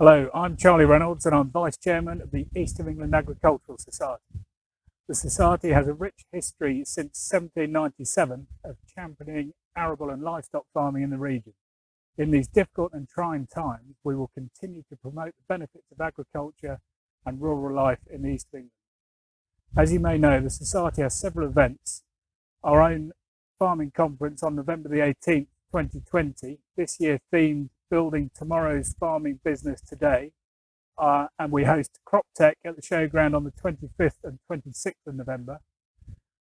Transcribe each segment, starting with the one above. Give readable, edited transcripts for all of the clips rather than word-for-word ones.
Hello, I'm Charlie Reynolds and I'm Vice Chairman of the East of England Agricultural Society. The Society has a rich history since 1797 of championing arable and livestock farming in the region. In these difficult and trying times, we will continue to promote the benefits of agriculture and rural life in the East of England. As you may know, the Society has several events. Our own farming conference on November the 18th, 2020, this year themed Building Tomorrow's Farming Business Today, and we host Crop Tech at the showground on the 25th and 26th of November.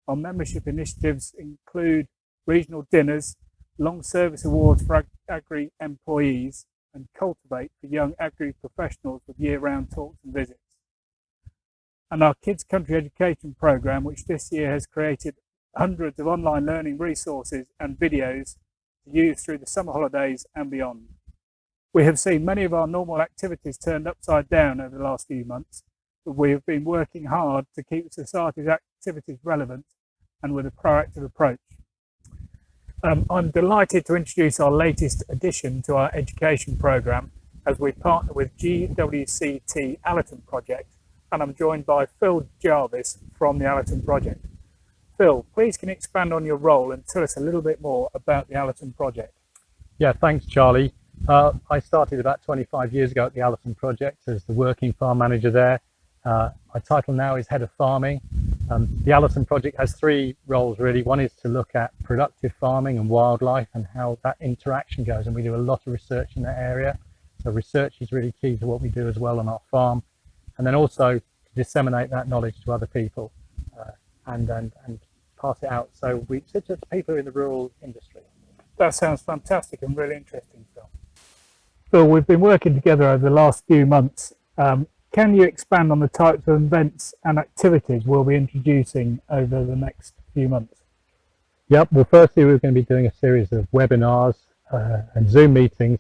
Our membership initiatives include regional dinners, long service awards for agri employees, and Cultivate for young agri professionals with year-round talks and visits. And our Kids Country Education programme, which this year has created hundreds of online learning resources and videos to use through the summer holidays and beyond. We have seen many of our normal activities turned upside down over the last few months, but we have been working hard to keep the Society's activities relevant and with a proactive approach. I'm delighted to introduce our latest addition to our education programme as we partner with GWCT Allerton Project, and I'm joined by Phil Jarvis from the Allerton Project. Phil, please can you expand on your role and tell us a little bit more about the Allerton Project? Yeah, thanks Charlie. I started about 25 years ago at the Allerton Project as the working farm manager there. My title now is Head of Farming. The Allerton Project has three roles really. One is to look at productive farming and wildlife and how that interaction goes, and we do a lot of research in that area. So research is really key to what we do as well on our farm, and then also to disseminate that knowledge to other people and pass it out. So we sit to people in the rural industry. That sounds fantastic and really interesting, Phil. Phil, we've been working together over the last few months. Can you expand on the types of events and activities we'll be introducing over the next few months? Yep, well firstly we're going to be doing a series of webinars and Zoom meetings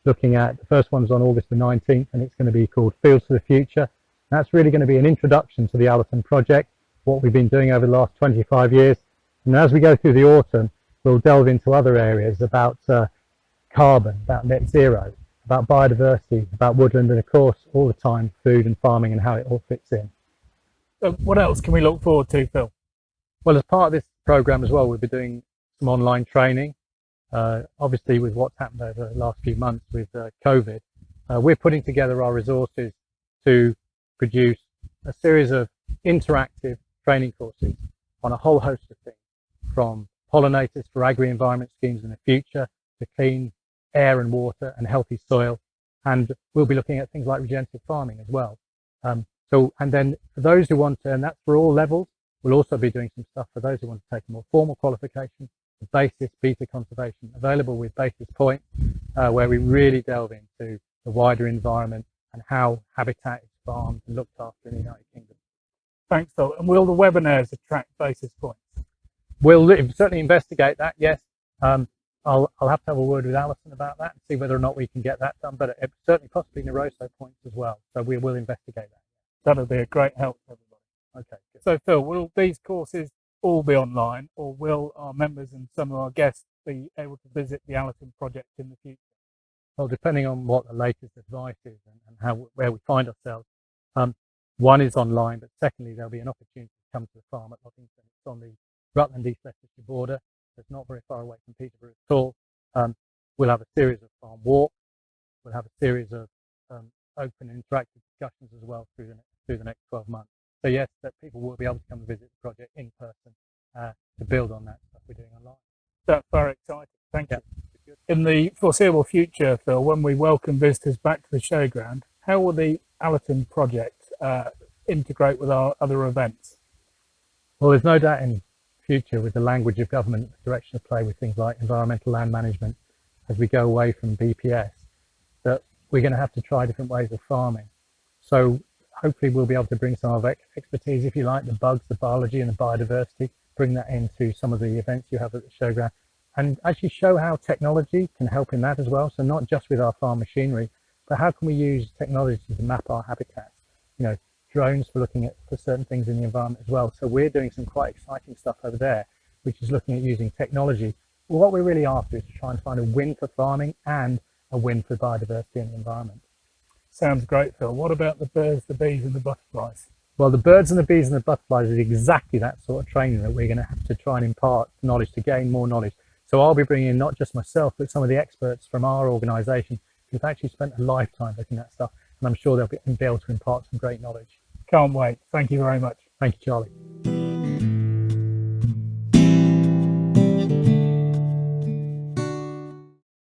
looking at, the first one's on August the 19th and it's going to be called Fields for the Future. And that's really going to be an introduction to the Allerton Project, what we've been doing over the last 25 years. And as we go through the autumn, we'll delve into other areas about carbon, about net zero, about biodiversity, about woodland, and of course all the time food and farming and how it all fits in. So what else can we look forward to, Phil? Well, as part of this programme as well, we'll be doing some online training. Obviously with what's happened over the last few months with COVID, we're putting together our resources to produce a series of interactive training courses on a whole host of things, from pollinators for agri-environment schemes in the future, to clean air and water and healthy soil, and we'll be looking at things like regenerative farming as well. And then for those who want to, and that's for all levels, we'll also be doing some stuff for those who want to take a more formal qualification, the basis beta conservation, available with basis points, where we really delve into the wider environment and how habitat is farmed and looked after in the United Kingdom. Thanks, Phil. And will the webinars attract basis points? We'll certainly investigate that, yes. I'll have to have a word with Alison about that and see whether or not we can get that done, but it certainly possibly Neroso points as well. So we will investigate that. That'll be a great help to everybody. Okay. Good. So Phil, will these courses all be online, or will our members and some of our guests be able to visit the Allerton Project in the future? Well, depending on what the latest advice is and where we find ourselves, one is online, but secondly there'll be an opportunity to come to the farm at Loddington. It's on the Rutland East Leicestershire border. It's not very far away from Peterborough at all. We'll have a series of farm walks. We'll have a series of open and interactive discussions as well through the next 12 months. So yes, that people will be able to come and visit the project in person to build on that stuff we're doing online. That's very exciting. Thank you. In the foreseeable future, Phil, when we welcome visitors back to the showground, how will the Allerton Project integrate with our other events? Well, there's no doubt in future with the language of government, the direction of play with things like environmental land management, as we go away from BPS, that we're going to have to try different ways of farming. So hopefully we'll be able to bring some of our expertise, if you like, the bugs, the biology and the biodiversity, bring that into some of the events you have at the showground, and actually show how technology can help in that as well. So not just with our farm machinery, but how can we use technology to map our habitats? You know, drones for looking at for certain things in the environment as well. So we're doing some quite exciting stuff over there, which is looking at using technology. Well, what we're really after is to try and find a win for farming and a win for biodiversity and the environment. Sounds great, Phil. What about the birds, the bees and the butterflies? Well, the birds and the bees and the butterflies is exactly that sort of training that we're going to have to try and impart knowledge to gain more knowledge. So I'll be bringing in not just myself, but some of the experts from our organisation who've actually spent a lifetime looking at stuff, and I'm sure they'll be able to impart some great knowledge. Can't wait. Thank you very much. Thank you, Charlie.